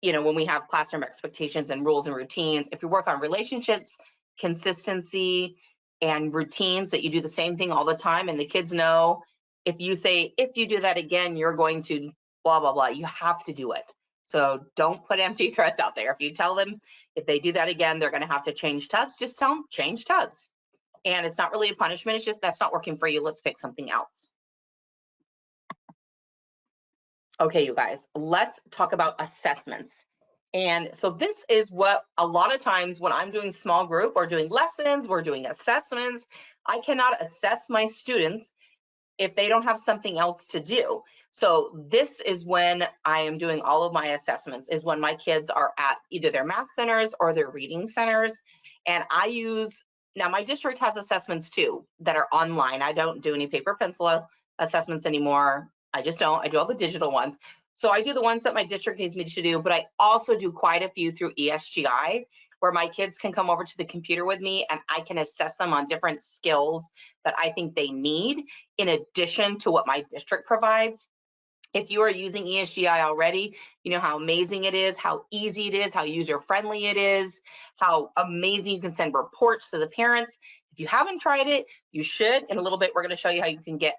when we have classroom expectations and rules and routines. If you work on relationships, consistency, and routines, that you do the same thing all the time, and the kids know if you say, if you do that again, you're going to blah, blah, blah, you have to do it. So don't put empty threats out there. If you tell them if they do that again, they're going to have to change tubs, just tell them change tubs. And it's not really a punishment. It's just that's not working for you. Let's pick something else. Okay, you guys, let's talk about assessments. And so this is what a lot of times when I'm doing small group or doing lessons, we're doing assessments, I cannot assess my students if they don't have something else to do. So this is when I am doing all of my assessments, is when my kids are at either their math centers or their reading centers. And now my district has assessments too that are online. I don't do any paper pencil assessments anymore. I just don't. I do all the digital ones. So I do the ones that my district needs me to do, but I also do quite a few through ESGI, where my kids can come over to the computer with me and I can assess them on different skills that I think they need in addition to what my district provides. If you are using ESGI already, you know how amazing it is, how easy it is, how user-friendly it is, how amazing you can send reports to the parents. If you haven't tried it, you should. In a little bit, we're going to show you how you can get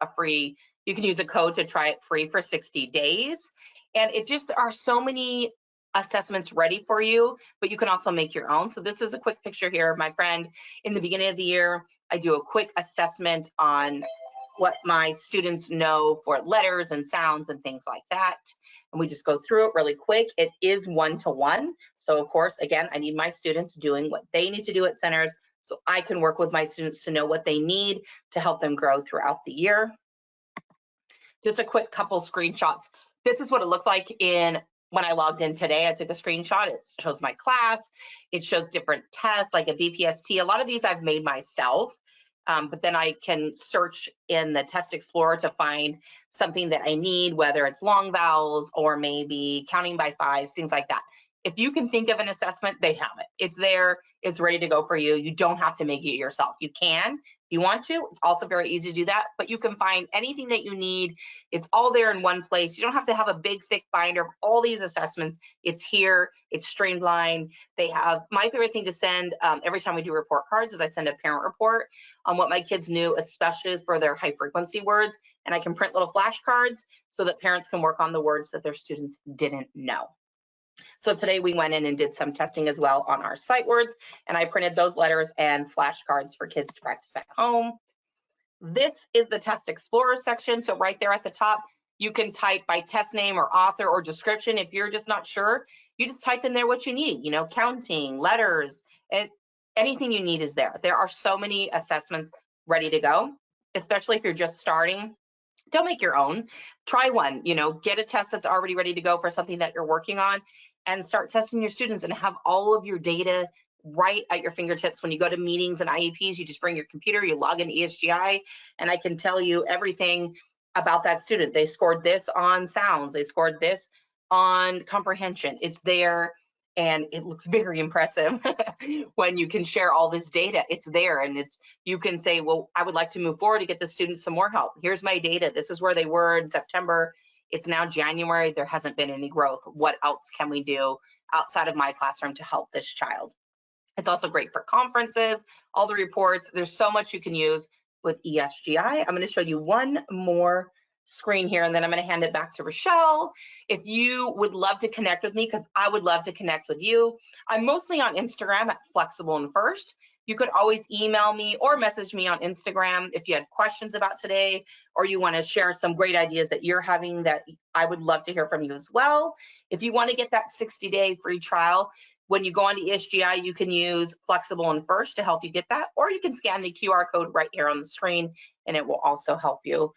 you can use a code to try it free for 60 days. And it just are so many assessments ready for you, but you can also make your own. So this is a quick picture here of my friend. In the beginning of the year, I do a quick assessment on what my students know for letters and sounds and things like that. And we just go through it really quick. It is one-to-one. So of course, again, I need my students doing what they need to do at centers so I can work with my students to know what they need to help them grow throughout the year. Just a quick couple screenshots. This is what it looks like when I logged in today. I took a screenshot. It shows my class. It shows different tests like a BPST. A lot of these I've made myself, but then I can search in the Test Explorer to find something that I need, whether it's long vowels or maybe counting by fives, things like that. If you can think of an assessment, they have it. It's there. It's ready to go for you. You don't have to make it yourself. You can. If you want to, it's also very easy to do that, but you can find anything that you need. It's all there in one place. You don't have to have a big, thick binder of all these assessments. It's here. It's streamlined. They have my favorite thing to send every time we do report cards is I send a parent report on what my kids knew, especially for their high frequency words. And I can print little flashcards so that parents can work on the words that their students didn't know. So today we went in and did some testing as well on our sight words, and I printed those letters and flashcards for kids to practice at home. This is the Test Explorer section. So right there at the top, you can type by test name or author or description. If you're just not sure, you just type in there what you need, counting, letters, and anything you need is there. There are so many assessments ready to go, especially if you're just starting. Don't make your own. Try one, get a test that's already ready to go for something that you're working on and start testing your students and have all of your data right at your fingertips. When you go to meetings and IEPs, you just bring your computer, you log in ESGI, and I can tell you everything about that student. They scored this on sounds. They scored this on comprehension. It's there. And it looks very impressive when you can share all this data. It's there, and you can say, well, I would like to move forward to get the students some more help. Here's my data. This is where they were in September. It's now January. There hasn't been any growth. What else can we do outside of my classroom to help this child? It's also great for conferences, all the reports. There's so much you can use with ESGI. I'm going to show you one more screen here, and then I'm going to hand it back to Rochelle. If you would love to connect with me, because I would love to connect with you, I'm mostly on Instagram at Flexible and First. You could always email me or message me on Instagram if you had questions about today, or you want to share some great ideas that you're having that I would love to hear from you as well. If you want to get that 60-day free trial, when you go on to ESGI, you can use Flexible and First to help you get that, or you can scan the QR code right here on the screen, and it will also help you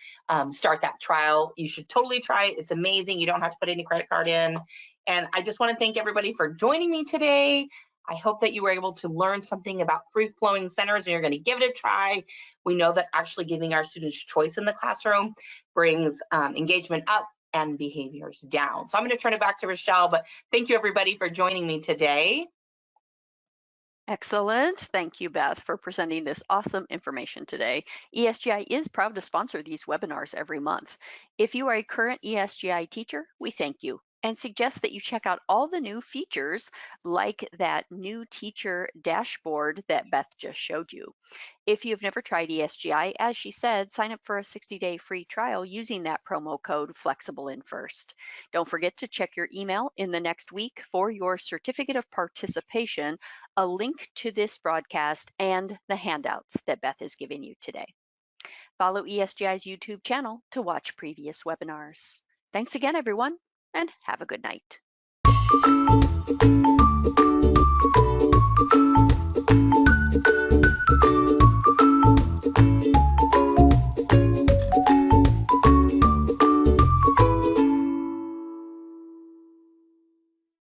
start that trial. You should totally try it. It's amazing. You don't have to put any credit card in. And I just want to thank everybody for joining me today. I hope that you were able to learn something about free-flowing centers and you're going to give it a try. We know that actually giving our students choice in the classroom brings engagement up and behaviors down. So I'm going to turn it back to Rochelle, but thank you everybody for joining me today. Excellent. Thank you, Beth, for presenting this awesome information today. ESGI is proud to sponsor these webinars every month. If you are a current ESGI teacher, we thank you and suggest that you check out all the new features like that new teacher dashboard that Beth just showed you. If you've never tried ESGI, as she said, sign up for a 60-day free trial using that promo code FLEXIBLEINFIRST. Don't forget to check your email in the next week for your certificate of participation, a link to this broadcast, and the handouts that Beth is giving you today. Follow ESGI's YouTube channel to watch previous webinars. Thanks again, everyone, and have a good night.